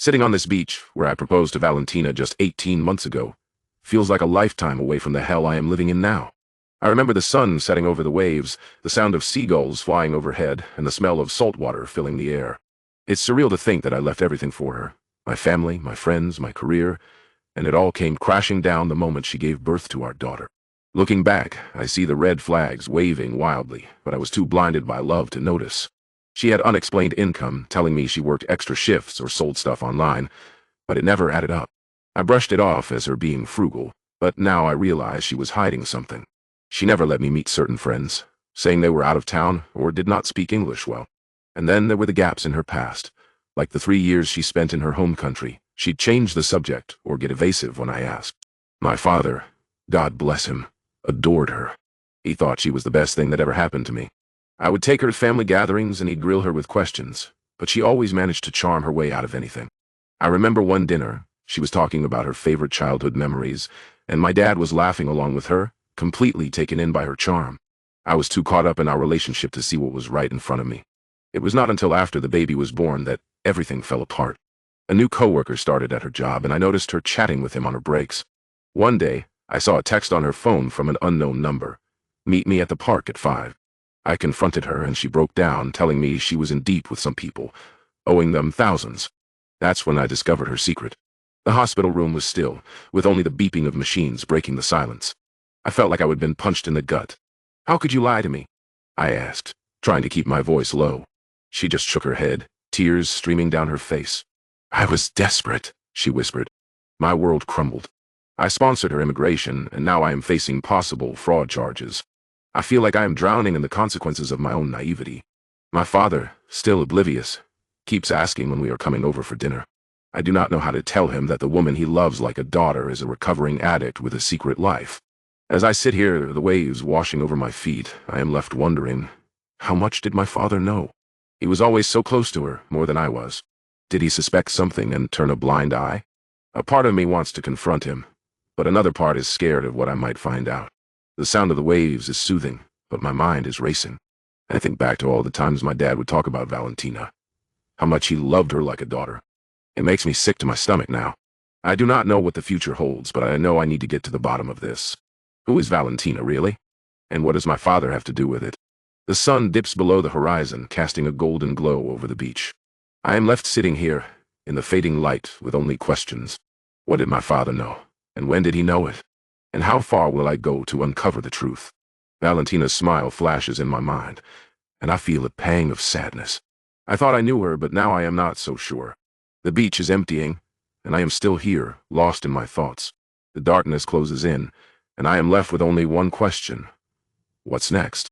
Sitting on this beach, where I proposed to Valentina just 18 months ago, feels like a lifetime away from the hell I am living in now. I remember the sun setting over the waves, the sound of seagulls flying overhead, and the smell of salt water filling the air. It's surreal to think that I left everything for her, my family, my friends, my career, and it all came crashing down the moment she gave birth to our daughter. Looking back, I see the red flags waving wildly, but I was too blinded by love to notice. She had unexplained income, telling me she worked extra shifts or sold stuff online, but it never added up. I brushed it off as her being frugal, but now I realize she was hiding something. She never let me meet certain friends, saying they were out of town or did not speak English well. And then there were the gaps in her past. Like the 3 years she spent in her home country, she'd change the subject or get evasive when I asked. My father, God bless him, adored her. He thought she was the best thing that ever happened to me. I would take her to family gatherings and he'd grill her with questions, but she always managed to charm her way out of anything. I remember one dinner, she was talking about her favorite childhood memories, and my dad was laughing along with her, completely taken in by her charm. I was too caught up in our relationship to see what was right in front of me. It was not until after the baby was born that everything fell apart. A new coworker started at her job, and I noticed her chatting with him on her breaks. One day, I saw a text on her phone from an unknown number. Meet me at the park at 5. I confronted her and she broke down, telling me she was in deep with some people, owing them thousands. That's when I discovered her secret. The hospital room was still, with only the beeping of machines breaking the silence. I felt like I had been punched in the gut. How could you lie to me? I asked, trying to keep my voice low. She just shook her head, tears streaming down her face. I was desperate, she whispered. My world crumbled. I sponsored her immigration, and now I am facing possible fraud charges. I feel like I am drowning in the consequences of my own naivety. My father, still oblivious, keeps asking when we are coming over for dinner. I do not know how to tell him that the woman he loves like a daughter is a recovering addict with a secret life. As I sit here, the waves washing over my feet, I am left wondering, how much did my father know? He was always so close to her, more than I was. Did he suspect something and turn a blind eye? A part of me wants to confront him, but another part is scared of what I might find out. The sound of the waves is soothing, but my mind is racing. I think back to all the times my dad would talk about Valentina, how much he loved her like a daughter. It makes me sick to my stomach now. I do not know what the future holds, but I know I need to get to the bottom of this. Who is Valentina, really? And what does my father have to do with it? The sun dips below the horizon, casting a golden glow over the beach. I am left sitting here, in the fading light, with only questions. What did my father know? And when did he know it? And how far will I go to uncover the truth? Valentina's smile flashes in my mind, and I feel a pang of sadness. I thought I knew her, but now I am not so sure. The beach is emptying, and I am still here, lost in my thoughts. The darkness closes in, and I am left with only one question. What's next?